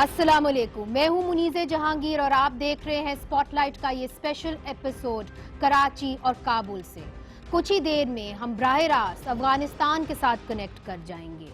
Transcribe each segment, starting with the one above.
अस्सलाम वालेकुम, मैं हूं मुनीज़े जहांगीर और आप देख रहे हैं स्पॉटलाइट का ये स्पेशल एपिसोड कराची और काबुल से। कुछ ही देर में हम बराह रास्त अफगानिस्तान के साथ कनेक्ट कर जाएंगे।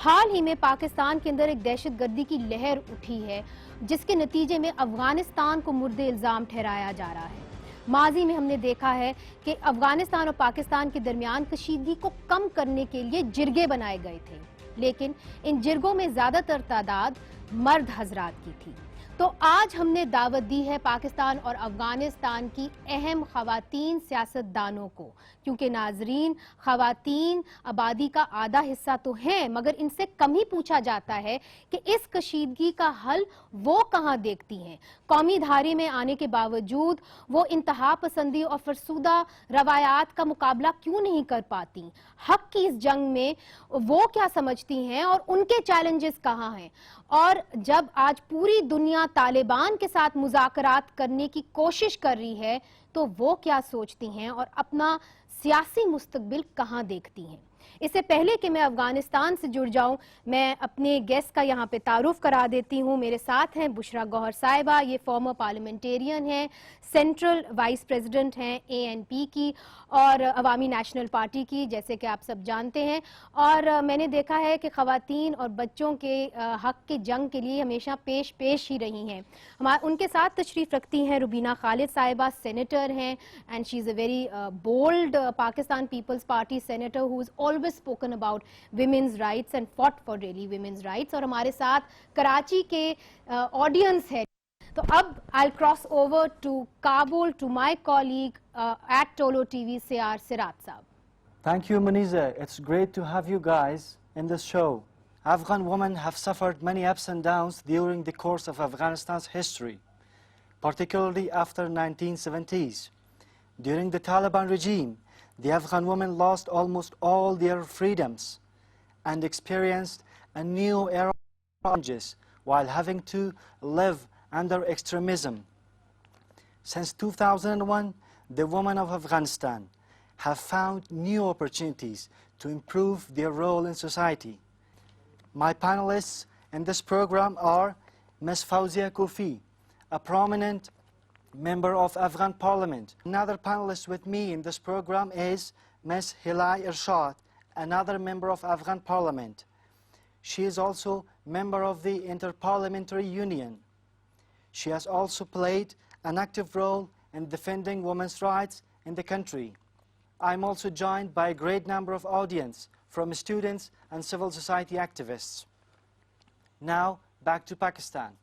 हाल ही में पाकिस्तान के अंदर एक दहशतगर्दी की लहर उठी है, जिसके नतीजे में अफगानिस्तान को मुर्दे इल्जाम ठहराया जा रहा है। माजी में हमने देखा है कि अफगानिस्तान और पाकिस्तान के दरमियान कशीदगी को कम करने के लिए जिरगे बनाए गए थे, लेकिन इन जिरगों में ज्यादातर तादाद मर्द हजरात की थी। तो आज हमने दावत दी है पाकिस्तान और अफगानिस्तान की अहम खवातीन सियासतदानों को, क्योंकि नाजरीन, खवातीन आबादी का आधा हिस्सा तो हैं, मगर इनसे कम ही पूछा जाता है कि इस कशीदगी का हल वो कहाँ देखती हैं। कौमी धारे में आने के बावजूद वो इंतहा पसंदी और फरसूदा रवायात का मुकाबला क्यों नहीं कर पाती। हक की इस जंग में वो क्या समझती हैं और उनके चैलेंजेस कहाँ हैं। और जब आज पूरी दुनिया तालिबान के साथ मुज़ाकरात करने की कोशिश कर रही है, तो वो क्या सोचती हैं और अपना सियासी मुस्तकबिल कहाँ देखती हैं। इससे पहले कि मैं अफगानिस्तान से जुड़ जाऊं, मैं अपने गेस्ट का यहाँ पे तारुफ करा देती हूँ। मेरे साथ हैं बुशरा गौहर साहिबा, ये फॉर्मर पार्लियामेंटेरियन हैं, सेंट्रल वाइस प्रेसिडेंट हैं ANP की और अवामी नेशनल पार्टी की, जैसे कि आप सब जानते हैं। और मैंने देखा है कि खवातीन और बच्चों के हक के जंग के लिए हमेशा पेश ही रही हैं। उनके साथ तशरीफ़ रखती हैं रुबीना खालिद साहिबा, सेनेटर हैं, and she is a very bold Pakistan Peoples Party senator who is always spoken about women's rights and fought for really women's rights। और हमारे साथ कराची के ऑडियंस है। तो अब I'll cross over to Kabul to my colleague at Tolo TV, Sayar Sirat Saab. Thank you, Munizae. It's great to have you guys in this show. Afghan women have suffered many ups and downs during the course of Afghanistan's history, particularly after 1970s. During the Taliban regime, the Afghan women lost almost all their freedoms and experienced a new era of challenges while having to live under extremism. Since 2001, the women of Afghanistan have found new opportunities to improve their role in society. My panelists in this program are Ms. Fawzia Kufi, a prominent member of Afghan Parliament. Another panelist with me in this program is Ms. Hilal Irshad, another member of Afghan Parliament. She is also member of the Inter-Parliamentary Union. She has also played an active role in defending women's rights in the country. I'm also joined by a great number of audience from students and civil society activists. Now, back to Pakistan.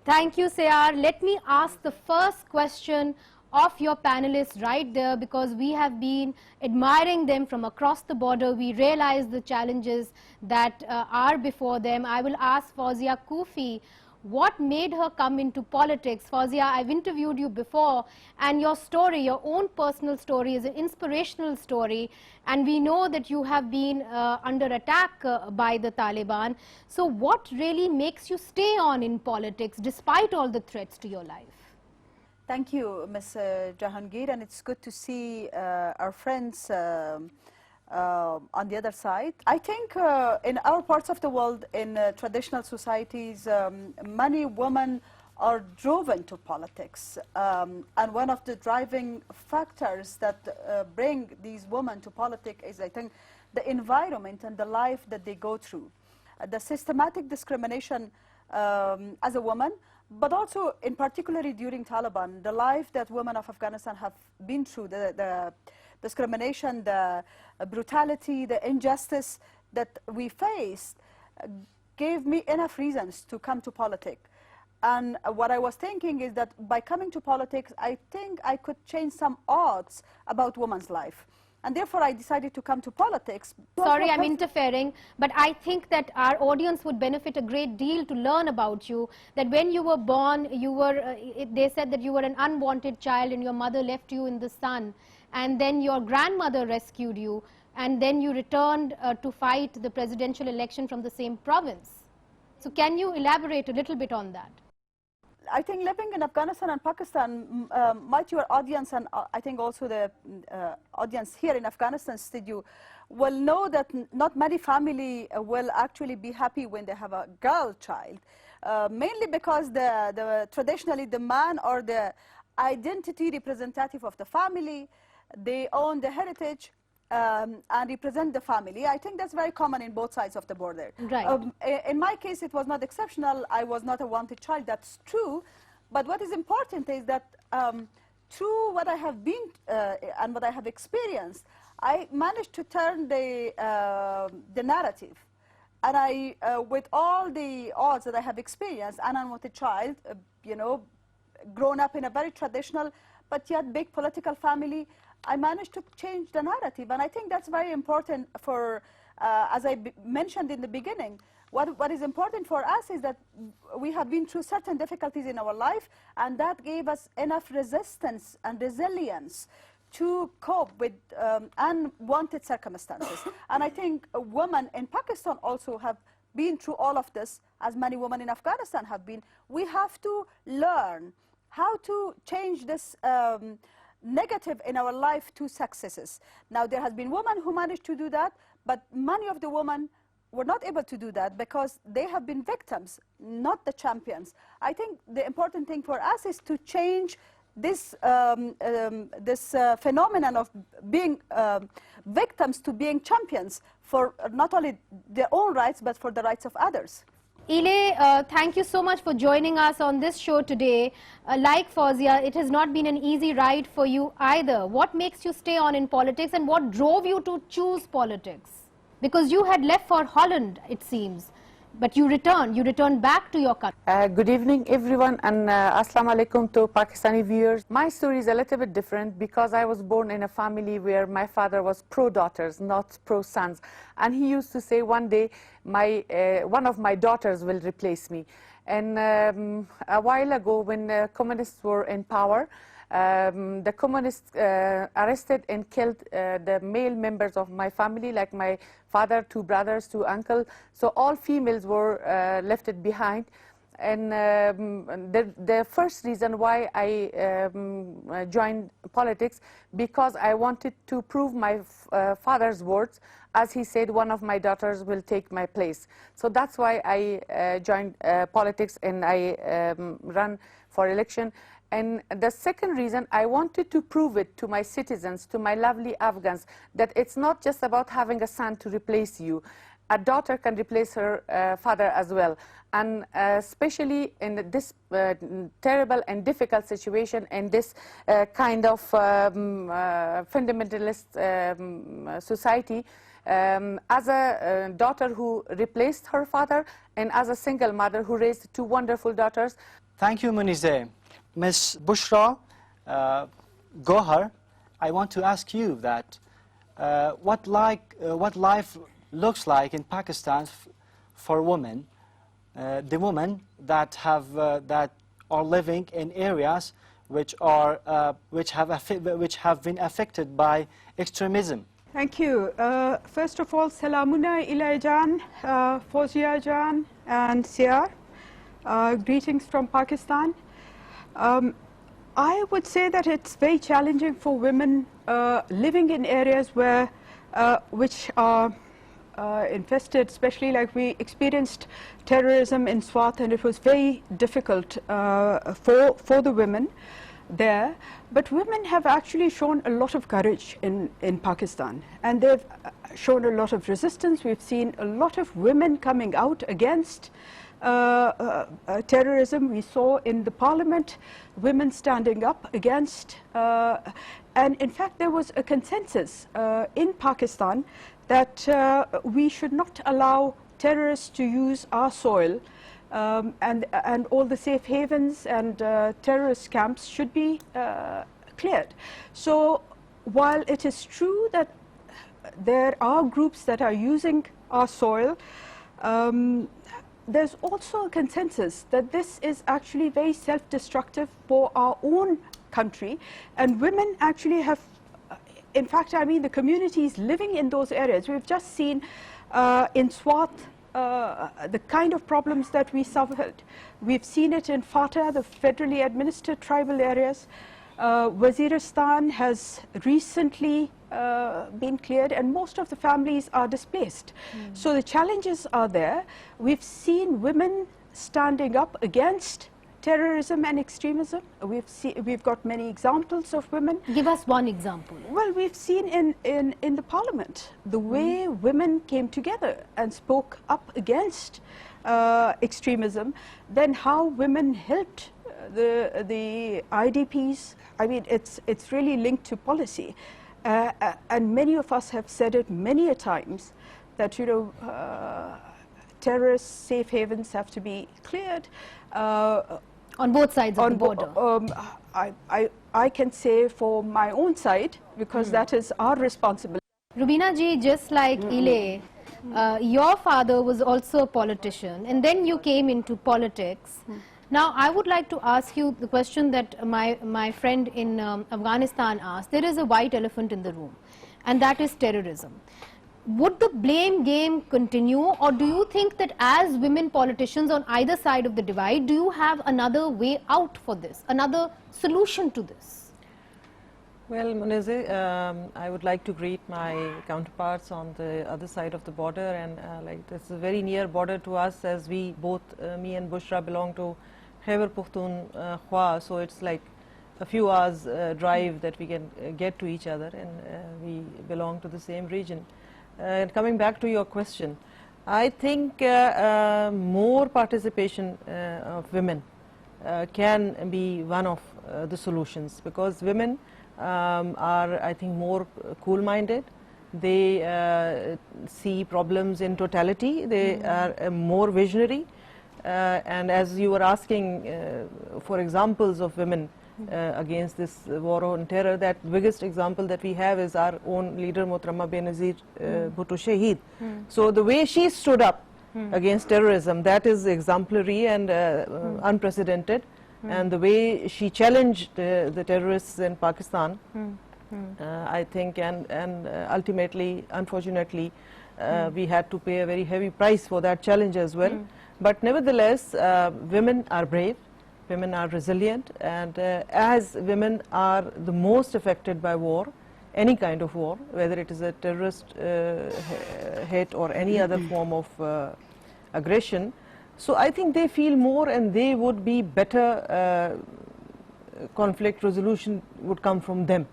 Thank you, Sayar. Let me ask the first question of your panelists right there, because we have been admiring them from across the border. We realize the challenges that are before them. I will ask Fawzia Kufi, what made her come into politics? Fawzia, I've interviewed you before, and your story, your own personal story, is an inspirational story, and we know that you have been under attack by the Taliban. So what really makes you stay on in politics despite all the threats to your life? Thank you, Ms. Jahangir, and it's good to see our friends on the other side. I think in our parts of the world, in traditional societies, many women are driven to politics. And one of the driving factors that bring these women to politics is, I think, the environment and the life that they go through. The systematic discrimination as a woman, but also in particularly during Taliban, the life that women of Afghanistan have been through, the discrimination, the brutality, the injustice that we faced gave me enough reasons to come to politics. And what I was thinking is that by coming to politics, I think I could change some odds about women's life. And therefore, I decided to come to politics. Sorry, I'm interfering, but I think that our audience would benefit a great deal to learn about you. That when you were born, you were, they said that you were an unwanted child and your mother left you in the sun. And then your grandmother rescued you. And then you returned to fight the presidential election from the same province. So can you elaborate a little bit on that? I think living in Afghanistan and Pakistan, might your audience, and I think also the audience here in Afghanistan studio, will know that not many family will actually be happy when they have a girl child. mainly because traditionally the man or the identity representative of the family, they own the heritage and represent the family. I think that's very common in both sides of the border. Right. In my case, it was not exceptional. I was not a wanted child, that's true. But what is important is that through what I have been and what I have experienced, I managed to turn the narrative. And with all the odds that I have experienced, an unwanted child, you know, grown up in a very traditional but yet big political family, I managed to change the narrative. And I think that's very important for, as I mentioned in the beginning, what is important for us is that we have been through certain difficulties in our life, and that gave us enough resistance and resilience to cope with unwanted circumstances. And I think women in Pakistan also have been through all of this, as many women in Afghanistan have been. We have to learn how to change this negative in our life to successes. Now, there has been women who managed to do that, but many of the women were not able to do that because they have been victims, not the champions. I think the important thing for us is to change this, phenomenon of being victims to being champions for not only their own rights, but for the rights of others. Ile, thank you so much for joining us on this show today. Like Fawzia, it has not been an easy ride for you either. What makes you stay on in politics, and what drove you to choose politics? Because you had left for Holland, it seems, but you returned back to your country. Good evening, everyone, and assalamu alaikum to Pakistani viewers. My story is a little bit different because I was born in a family where my father was pro-daughters, not pro-sons. And he used to say one day, one of my daughters will replace me. And a while ago, when the communists were in power, the communists arrested and killed the male members of my family, like my father, 2 brothers, 2 uncles. So all females were left behind. And the first reason why I joined politics, because I wanted to prove my father's words. As he said, one of my daughters will take my place. So that's why I joined politics, and I ran for election. And the second reason, I wanted to prove it to my citizens, to my lovely Afghans, that it's not just about having a son to replace you. A daughter can replace her father as well. And especially in this terrible and difficult situation, in this kind of fundamentalist society, as a daughter who replaced her father, and as a single mother who raised 2 wonderful daughters. Thank you, Munizae. Ms. Bushra Gohar, I want to ask you that what life looks like in Pakistan for women, the women that are living in areas which have been affected by extremism. Thank you. First of all, Salamuna Ilaijan, Fawzia Jan, and Siar. Greetings from Pakistan. I would say that it's very challenging for women living in areas which are infested, especially like we experienced terrorism in Swat, and it was very difficult for the women there. But women have actually shown a lot of courage in Pakistan, and they've shown a lot of resistance. We've seen a lot of women coming out against terrorism. We saw in the parliament women standing up against, and in fact there was a consensus in Pakistan that we should not allow terrorists to use our soil, and all the safe havens and terrorist camps should be cleared. So while it is true that there are groups that are using our soil, there's also a consensus that this is actually very self-destructive for our own country, and women actually have, in fact, I mean the communities living in those areas. We've just seen in Swat the kind of problems that we suffered. We've seen it in Fatah, the federally administered tribal areas. Waziristan has recently been cleared, and most of the families are displaced. So the challenges are there. We've seen women standing up against terrorism and extremism. We've got many examples of women. Give us one example. Well, we've seen in the parliament the way women came together and spoke up against extremism, then how women helped the IDPs. I mean, it's really linked to policy. And many of us have said it many a times that, you know, terrorist safe havens have to be cleared. On both sides of the border. I can say for my own side, because that is our responsibility. Rubina ji, just like Ile, your father was also a politician, and then you came into politics. Now, I would like to ask you the question that my friend in Afghanistan asked. There is a white elephant in the room, and that is terrorism. Would the blame game continue, or do you think that as women politicians on either side of the divide, do you have another way out for this, another solution to this? Well, Munizae, I would like to greet my counterparts on the other side of the border, and like this is a very near border to us, as we both, me and Bushra, belong to Khyber Pakhtunkhwa, so it's like a few hours drive that we can get to each other, and we belong to the same region. And coming back to your question, I think more participation of women can be one of the solutions, because women are, I think, more cool-minded. They see problems in totality. They are more visionary. And as you were asking for examples of women against this war on terror, that biggest example that we have is our own leader, Mohtarama Benazir Bhutto Shaheed. So the way she stood up against terrorism, that is exemplary and unprecedented. And the way she challenged the terrorists in Pakistan, I think, and ultimately, unfortunately, we had to pay a very heavy price for that challenge as well. But nevertheless, women are brave. Women are resilient, and as women are the most affected by war, any kind of war, whether it is a terrorist hit or any other form of aggression, so I think they feel more, and they would be better. Conflict resolution would come from them.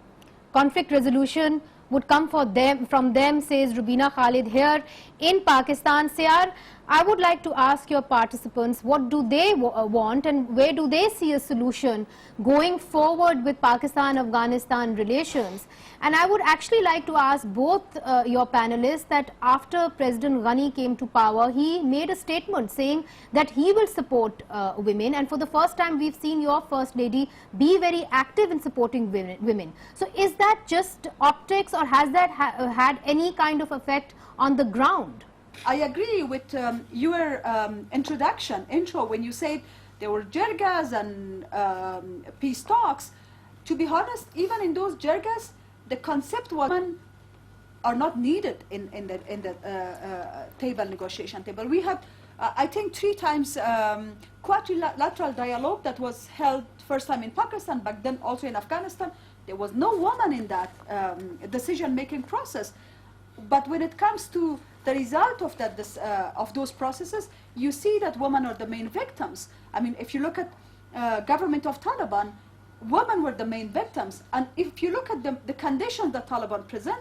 Conflict resolution would come from them, says Rubina Khalid here in Pakistan. Sayar, I would like to ask your participants, what do they want, and where do they see a solution going forward with Pakistan-Afghanistan relations? And I would actually like to ask both your panelists that after President Ghani came to power, he made a statement saying that he will support women, and for the first time we've seen your First Lady be very active in supporting women. So is that just optics, or has that had any kind of effect on the ground? I agree with your intro when you said there were jirgas and peace talks. To be honest, even in those jirgas, the concept was women are not needed in the table, negotiation table. We had, I think, 3 times quadrilateral dialogue that was held first time in Pakistan, but then also in Afghanistan. There was no woman in that decision-making process. But when it comes to the result of that, of those processes, you see that women are the main victims. I mean, if you look at government of Taliban, women were the main victims. And if you look at the conditions that Taliban present,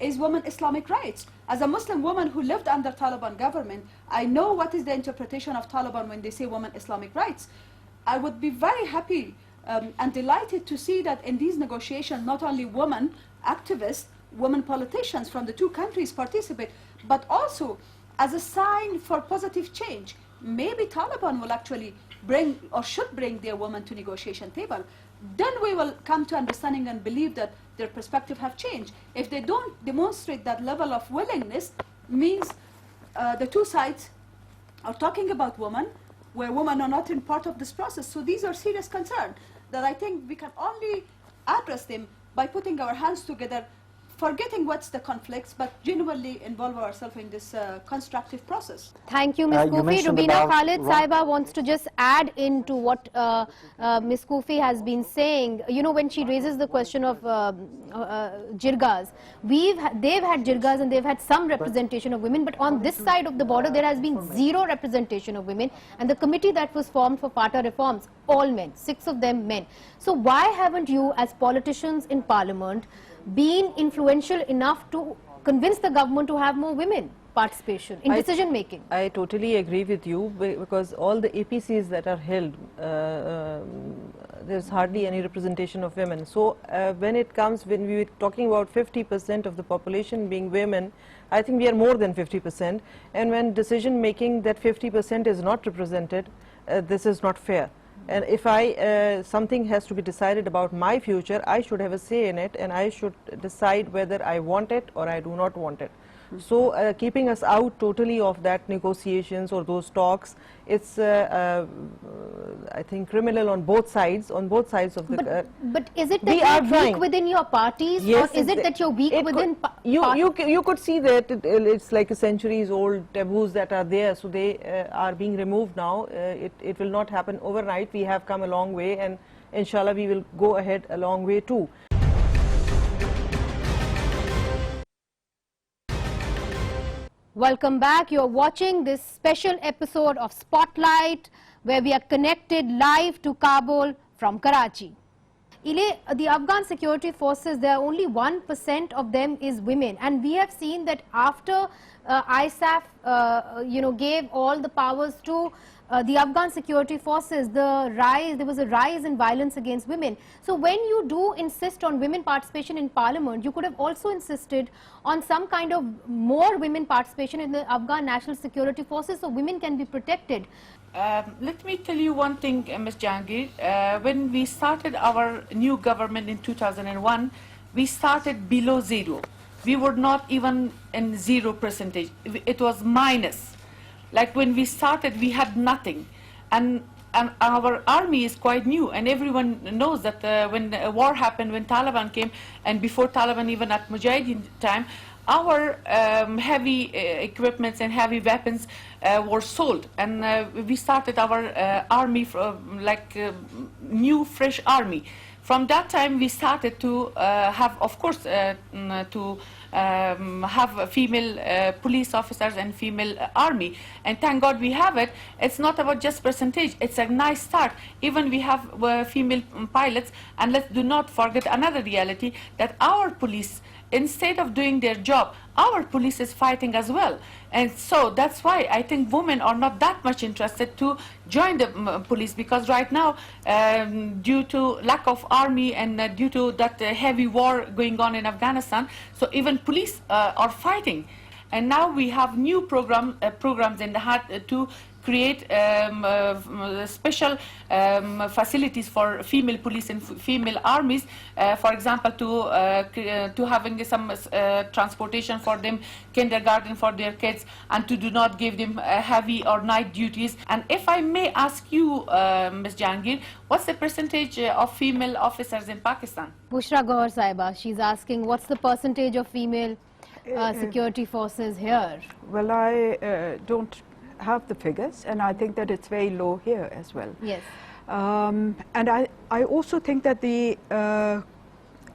is women Islamic rights. As a Muslim woman who lived under Taliban government, I know what is the interpretation of Taliban when they say women Islamic rights. I would be very happy and delighted to see that in these negotiations, not only women activists, women politicians from the 2 countries participate, but also as a sign for positive change. Maybe Taliban will actually bring, or should bring, their women to negotiation table. Then we will come to understanding and believe that their perspective have changed. If they don't demonstrate that level of willingness, means the 2 sides are talking about women, where women are not in part of this process. So these are serious concerns that I think we can only address them by putting our hands together forgetting what's the conflicts, but genuinely involve ourselves in this constructive process. Thank you, Ms. You Kufi. mentioned Rubina about Khalid Saiba wants to just add into what Ms. Kufi has been saying. You know, when she raises the question of jirgas, they've had jirgas and they've had some representation of women, but on this side of the border there has been zero representation of women, and the committee that was formed for FATA reforms, all men, 6 of them men. So why haven't you as politicians in Parliament been influential enough to convince the government to have more women participation in decision making? I totally agree with you, because all the APCs that are held, there's hardly any representation of women. So when we were talking about 50% of the population being women, I think we are more than 50%. And when decision making that 50% is not represented, this is not fair. And if something has to be decided about my future, I should have a say in it, and I should decide whether I want it or I do not want it. So keeping us out totally of that negotiations or those talks, it's I think criminal on both sides of the. But is it that you're weak within your parties, yes, or is it that you're weak within? You could see that it's like a centuries-old taboos that are there, so they are being removed now. It will not happen overnight. We have come a long way, and inshallah we will go ahead a long way too. Welcome back. You're watching this special episode of Spotlight, where we are connected live to Kabul from Karachi. The Afghan security forces, there are only 1% of them is women, and we have seen that after ISAF gave all the powers to the Afghan security forces, there was a rise in violence against women. So when you do insist on women participation in Parliament, you could have also insisted on some kind of more women participation in the Afghan national security forces so women can be protected. Let me tell you one thing, Ms. Jahangir. When we started our new government in 2001, we started below zero. We were not even in 0%. It was minus. Like when we started, we had nothing. And our army is quite new, and everyone knows that when a war happened, when Taliban came, and before Taliban, even at Mujahideen time, our heavy equipments and heavy weapons were sold, and we started our army new, fresh army. From that time, we started to have, of course, have female police officers and female army, and thank God we have it. It's not about just percentage, it's a nice start. Even we have female pilots, and let's do not forget another reality, that our police, instead of doing their job, our police is fighting as well. And so that's why I think women are not that much interested to join the police, because right now, due to lack of army and due to that heavy war going on in Afghanistan, so even police are fighting. And now we have new programs in the heart to create special facilities for female police and female armies, for example, to having some transportation for them, kindergarten for their kids, and to do not give them heavy or night duties. And if I may ask you, Ms. Jahangir, what's the percentage of female officers in Pakistan? Bushra Gaur Saiba, she's asking what's the percentage of female security forces here? Well, I don't have the figures, and I think that it's very low here as well. Yes. And I also think that the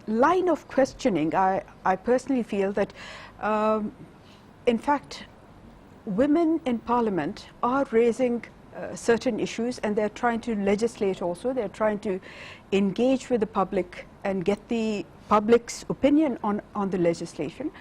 line of questioning, I personally feel that in fact women in Parliament are raising certain issues, and they're trying to legislate also. They're trying to engage with the public and get the public's opinion on the legislation,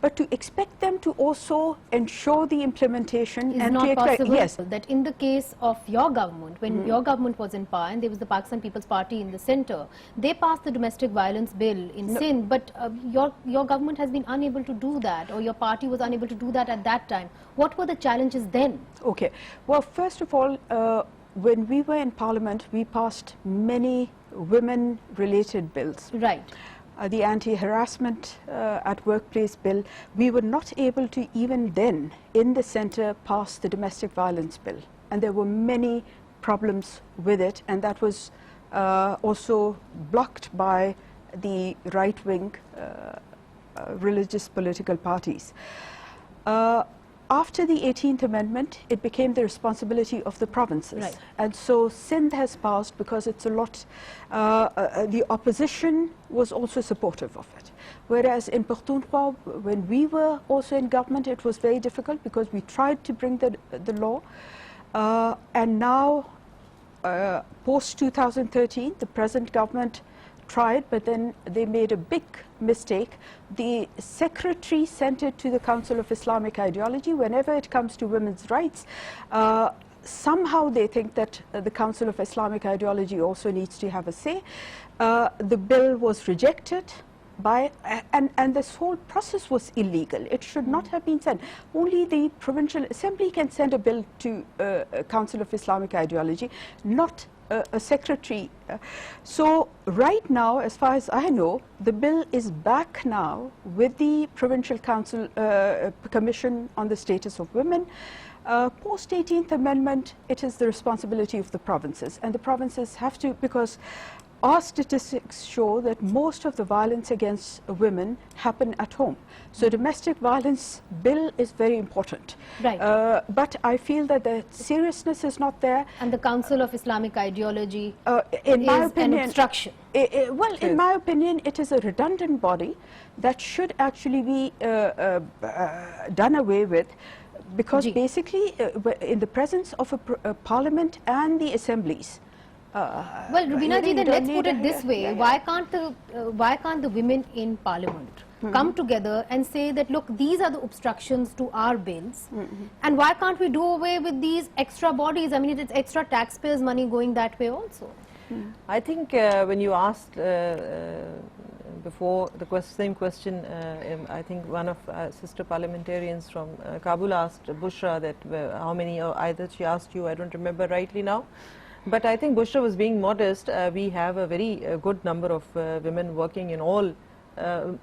but to expect them to also ensure the implementation is and not possible. Yes. That in the case of your government, when your government was in power and there was the Pakistan People's Party in the center, they passed the domestic violence bill in Sindh, but your government has been unable to do that, or your party was unable to do that at that time. What were the challenges then? Okay, well, first of all, when we were in Parliament, we passed many women-related bills. Right. The anti-harassment at workplace bill, we were not able to even then in the centre pass the domestic violence bill, and there were many problems with it, and that was also blocked by the right-wing religious political parties. After the 18th Amendment, it became the responsibility of the provinces. Right. And so Sindh has passed because it's a lot, the opposition was also supportive of it. Whereas in Pakhtunkhwa, when we were also in government, it was very difficult because we tried to bring the law. And now, post 2013, the present government tried, but then they made a big mistake. The secretary sent it to the Council of Islamic Ideology. Whenever it comes to women's rights, somehow they think that the Council of Islamic Ideology also needs to have a say. The bill was rejected by, and this whole process was illegal. It should not have been sent. Only the Provincial Assembly can send a bill to Council of Islamic Ideology, not a secretary. So right now, as far as I know, the bill is back now with the Provincial Council Commission on the Status of Women. Post 18th Amendment, it is the responsibility of the provinces, and the provinces have to, because our statistics show that most of the violence against women happen at home. So domestic violence bill is very important. Right. But I feel that the seriousness is not there. And the Council of Islamic Ideology In my is opinion, an obstruction. Well, in my opinion, it is a redundant body that should actually be done away with, because Ji. basically in the presence of a parliament and the assemblies, Well, Rubina ji, then let's put it this way: why can't the women in Parliament come together and say that, look, these are the obstructions to our bills, and why can't we do away with these extra bodies? I mean, it's extra taxpayers' money going that way also. I think when you asked before the same question, I think one of sister parliamentarians from Kabul asked Bushra that how many, or either she asked you, I don't remember rightly now. But I think Bushra was being modest. We have a very good number of women working in all.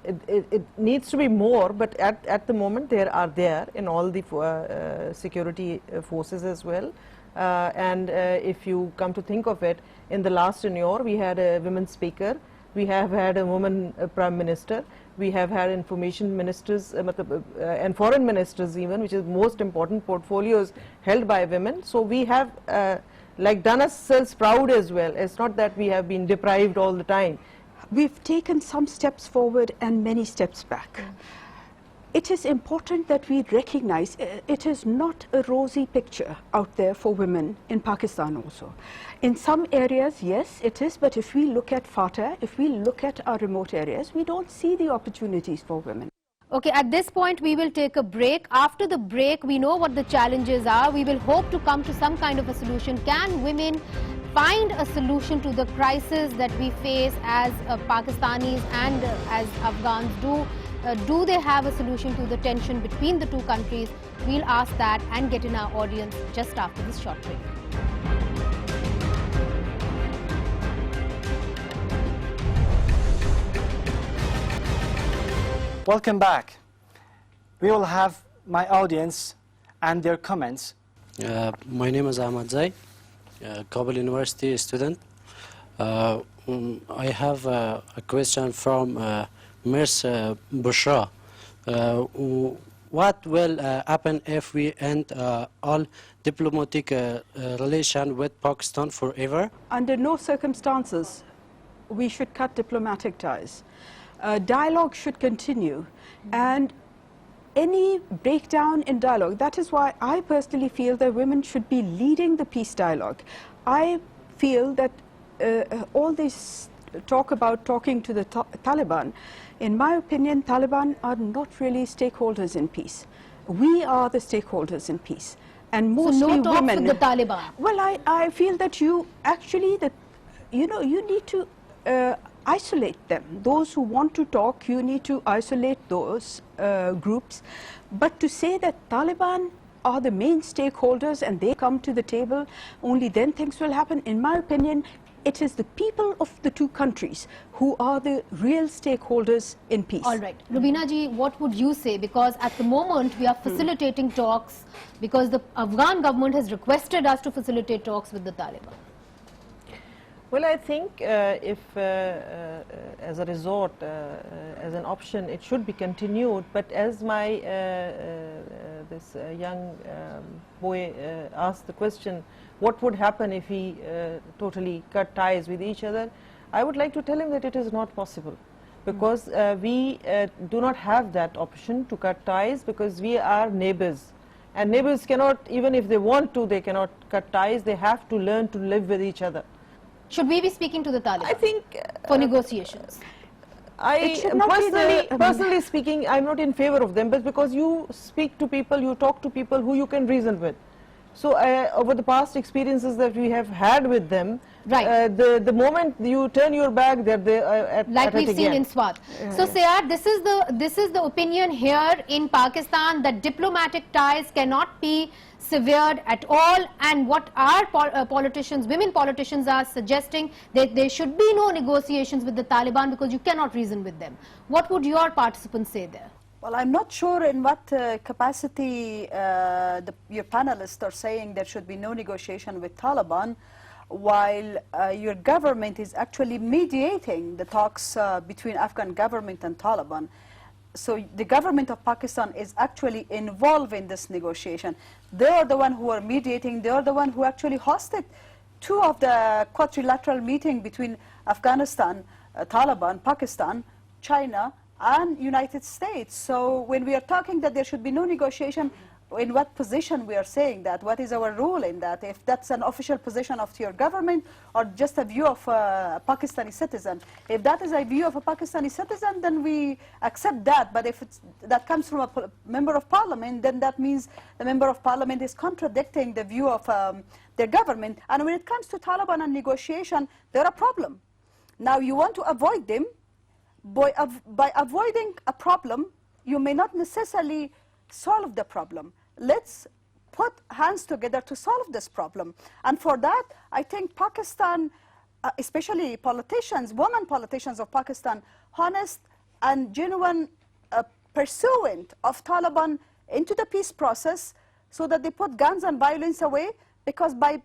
It needs to be more, but at the moment there are in all the security forces as well. And if you come to think of it, in the last tenure we had a women speaker, we have had a woman prime minister, we have had information ministers and foreign ministers even, which is most important portfolios held by women. So we have like done ourselves proud as well. It's not that we have been deprived all the time. We've taken some steps forward and many steps back. It is important that we recognize it is not a rosy picture out there for women in Pakistan also. In some areas, yes, it is, but if we look at FATA, if we look at our remote areas, we don't see the opportunities for women. Okay, at this point we will take a break. After the break, we know what the challenges are. We will hope to come to some kind of a solution. Can women find a solution to the crisis that we face as Pakistanis and as Afghans do? Do they have a solution to the tension between the two countries? We'll ask that and get in our audience just after this short break. Welcome back. We will have my audience and their comments. My name is Munizae, Kabul University student. I have a question from Ms. Bushra. What will happen if we end all diplomatic relation with Pakistan forever? Under no circumstances we should cut diplomatic ties. Dialogue should continue, and any breakdown in dialogue, that is why I personally feel that women should be leading the peace dialogue. I feel that all this talk about talking to the Taliban, in my opinion, Taliban are not really stakeholders in peace. We are the stakeholders in peace, and mostly so no talks women. with the Taliban. Well, I feel that you actually, you need to isolate them. Those who want to talk, you need to isolate those groups. But to say that Taliban are the main stakeholders and they come to the table, only then things will happen, in my opinion, it is the people of the two countries who are the real stakeholders in peace. All right. Rubina ji, what would you say? Because at the moment we are facilitating talks because the Afghan government has requested us to facilitate talks with the Taliban. Well, I think if as a resort, as an option, it should be continued. But as my this young boy asked the question, what would happen if we totally cut ties with each other? I would like to tell him that it is not possible, because we do not have that option to cut ties, because we are neighbors. And neighbors cannot, even if they want to, they cannot cut ties. They have to learn to live with each other. Should we be speaking to the Taliban I think for negotiations? Personally speaking, I'm not in favor of them, but because you speak to people, you talk to people who you can reason with. So over the past experiences that we have had with them, right. The moment you turn your back, they're like we've seen in Swat. So Sayar, this is the opinion here in Pakistan, that diplomatic ties cannot be severed at all, and what our politicians, women politicians, are suggesting, that there should be no negotiations with the Taliban because you cannot reason with them. What would your participants say there? Well, I'm not sure in what capacity your panelists are saying there should be no negotiation with Taliban, while your government is actually mediating the talks between Afghan government and Taliban. So the government of Pakistan is actually involved in this negotiation. They are the one who are mediating. They are the one who actually hosted two of the quadrilateral meeting between Afghanistan, Taliban, Pakistan, China, and United States. So when we are talking that there should be no negotiation, in what position we are saying that? What is our role in that? If that's an official position of your government, or just a view of a Pakistani citizen? If that is a view of a Pakistani citizen, then we accept that. But if that comes from a member of parliament, then that means the member of parliament is contradicting the view of their government. And when it comes to Taliban and negotiation, they're a problem. Now you want to avoid them. By avoiding a problem, you may not necessarily solve the problem. Let's put hands together to solve this problem. And for that, I think Pakistan, especially politicians, women politicians of Pakistan, honest and genuine pursuant of Taliban into the peace process, so that they put guns and violence away, because by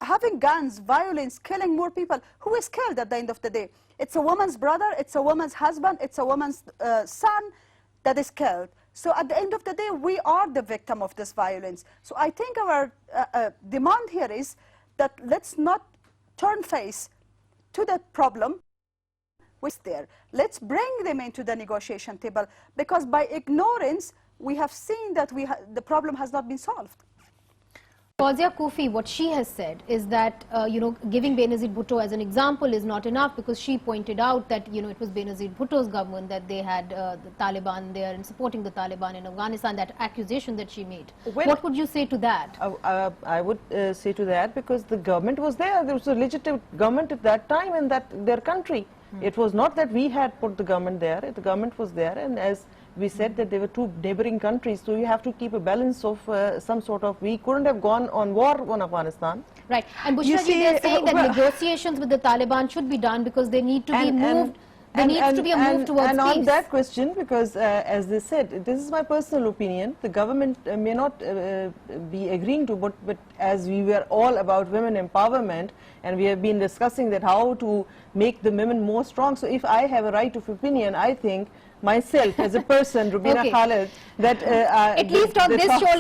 having guns, violence, killing more people, who is killed at the end of the day? It's a woman's brother, it's a woman's husband, it's a woman's son that is killed. So at the end of the day, we are the victim of this violence. So I think our demand here is that let's not turn face to the problem which is there. Let's bring them into the negotiation table, because by ignorance, we have seen that the problem has not been solved. Fawzia Kufi, what she has said is that, giving Benazir Bhutto as an example is not enough, because she pointed out that, it was Benazir Bhutto's government that they had the Taliban there and supporting the Taliban in Afghanistan, that accusation that she made. Well, what would you say to that? I would say to that, because the government was there. There was a legitimate government at that time in their country. It was not that we had put the government there. The government was there, and as we said that there were two neighboring countries, so you have to keep a balance of some sort of, we couldn't have gone on war on Afghanistan. Right, and Bushra ji, they're saying that negotiations with the Taliban should be done because they need to be moved, there needs to be a move towards peace. And on that question, because as they said, this is my personal opinion, the government may not be agreeing to, but as we were all about women empowerment, and we have been discussing that how to make the women more strong, so if I have a right of opinion, I think myself as a person, Rubina Khalid, that at least on this show,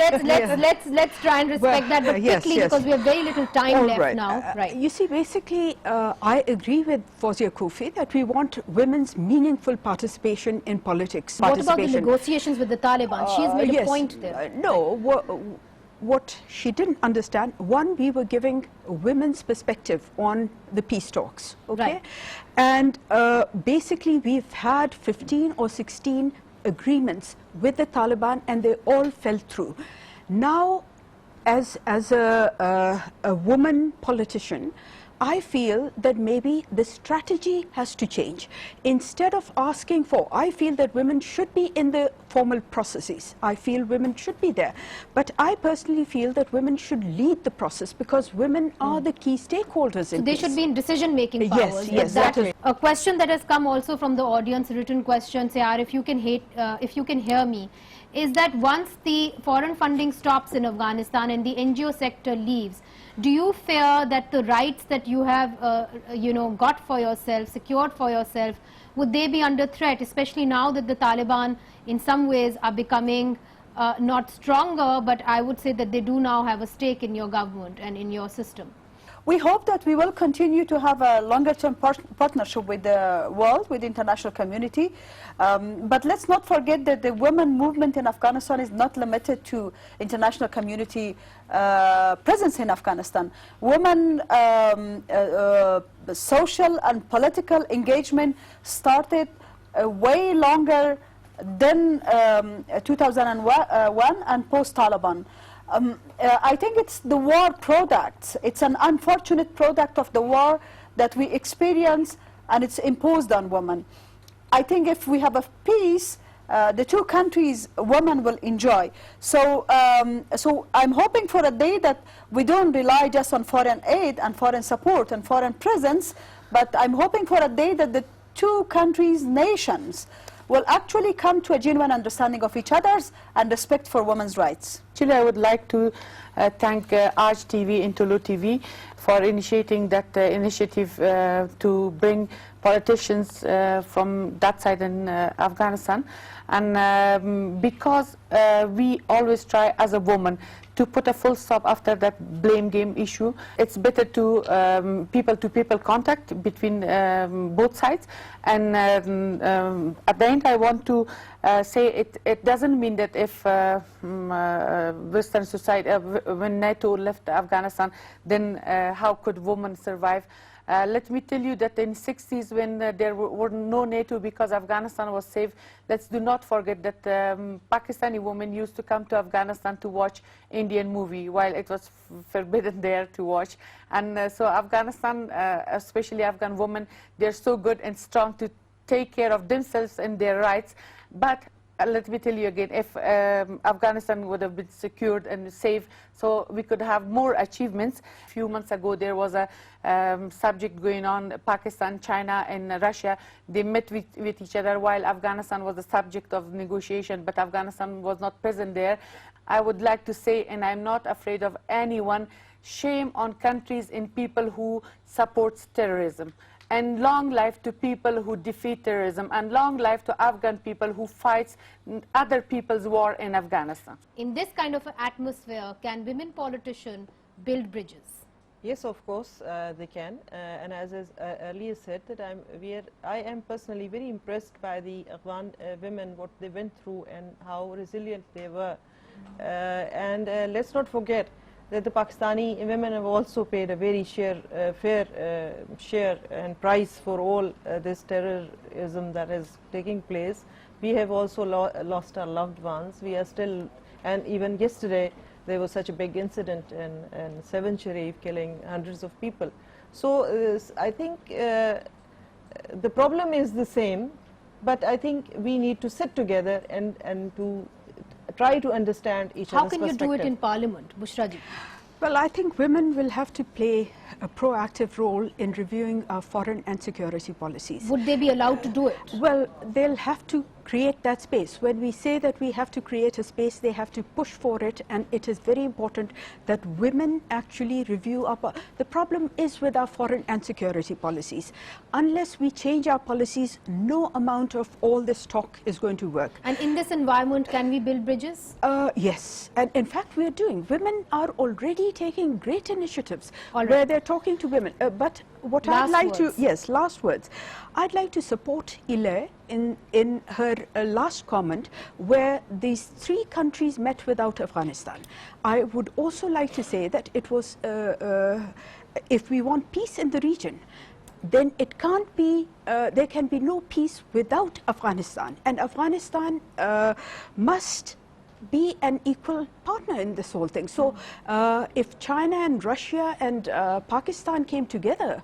let's try and respect that, but quickly, because we have very little time left now. Right. You see, basically, I agree with Fawzia Kufi that we want women's meaningful participation in politics. What about the negotiations with the Taliban? She has made a point there. No. What she didn't understand, one, we were giving women's perspective on the peace talks, okay? Right. And basically, we've had 15 or 16 agreements with the Taliban, and they all fell through. Now, as a woman politician, I feel that maybe the strategy has to change. Instead of asking for, I feel that women should be in the formal processes. I feel women should be there. But I personally feel that women should lead the process, because women are the key stakeholders in They peace. should be in decision-making powers. Yes, exactly. A question that has come also from the audience, written question, Sayar, if you can hear me, is that once the foreign funding stops in Afghanistan and the NGO sector leaves, Do you fear that the rights that you have, got for yourself, secured for yourself, would they be under threat, especially now that the Taliban in some ways are becoming not stronger, but I would say that they do now have a stake in your government and in your system? We hope that we will continue to have a longer-term partnership with the world, with the international community. But let's not forget that the women movement in Afghanistan is not limited to international community presence in Afghanistan. Women social and political engagement started way longer than 2001 and post-Taliban. I think it's the war product. It's an unfortunate product of the war that we experience, and it's imposed on women. I think if we have a peace, the two countries women will enjoy. So I'm hoping for a day that we don't rely just on foreign aid and foreign support and foreign presence, but I'm hoping for a day that the two countries, nations, will actually come to a genuine understanding of each other's and respect for women's rights. Actually, I would like to thank Aaj TV and Tulu TV for initiating that initiative to bring politicians from that side in Afghanistan. And because we always try as a woman to put a full stop after that blame game issue, it's better to people-to-people contact between both sides. And at the end, I want to say it doesn't mean that if Western society, when NATO left Afghanistan, then how could women survive? Let me tell you that in the 60s, when there were no NATO because Afghanistan was safe, let's do not forget that Pakistani women used to come to Afghanistan to watch Indian movie while it was forbidden there to watch. And so Afghanistan, especially Afghan women, they're so good and strong to take care of themselves and their rights. But let me tell you again, if Afghanistan would have been secured and safe, so we could have more achievements. A few months ago, there was a subject going on, Pakistan, China, and Russia. They met with each other while Afghanistan was the subject of negotiation, but Afghanistan was not present there. I would like to say, and I'm not afraid of anyone, shame on countries and people who supports terrorism. And long life to people who defeat terrorism, and long life to Afghan people who fights other people's war in Afghanistan. In this kind of an atmosphere, can women politicians build bridges? Yes, of course they can. And as earlier said, that I am personally very impressed by the Afghan women, what they went through and how resilient they were. And let's not forget that the Pakistani women have also paid a very fair share and price for all this terrorism that is taking place. We have also lost our loved ones. We are still, and even yesterday there was such a big incident in Seven Sharif, killing hundreds of people. So I think the problem is the same, but I think we need to sit together and to try to understand each other's perspective. How can you do it in Parliament, Bushra ji? Well, I think women will have to play a proactive role in reviewing our foreign and security policies. Would they be allowed to do it? Well, they'll have to create that space. When we say that we have to create a space, they have to push for it, and it is very important that women actually review our the problem is with our foreign and security policies. Unless we change our policies, no amount of all this talk is going to work. And in this environment, can we build bridges? Yes, and in fact we are doing. Women are already taking great initiatives All where right. they're talking to women. But what Last I'd like words. to, yes, last words. I'd like to support Ile in her last comment, where these three countries met without Afghanistan. I would also like to say that it was, if we want peace in the region, then it can't be, there can be no peace without Afghanistan. And Afghanistan must be an equal partner in this whole thing. So if China and Russia and Pakistan came together,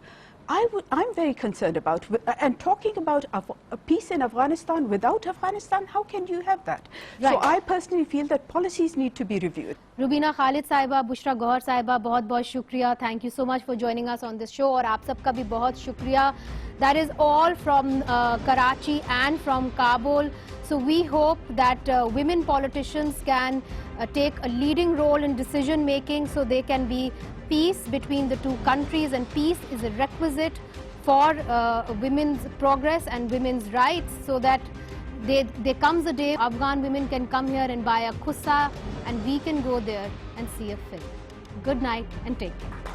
I'm very concerned about, and talking about a peace in Afghanistan without Afghanistan, how can you have that? Right. So I personally feel that policies need to be reviewed. Rubina Khalid Saiba, Bushra Gauhar Saiba, बहुत बहुत शुक्रिया. Thank you so much for joining us on this show. और आप सबका भी बहुत शुक्रिया. That is all from Karachi and from Kabul. So we hope that women politicians can take a leading role in decision making, so there can be peace between the two countries, and peace is a requisite for women's progress and women's rights, so that there comes a day Afghan women can come here and buy a kussa and we can go there and see a film. Good night and take care.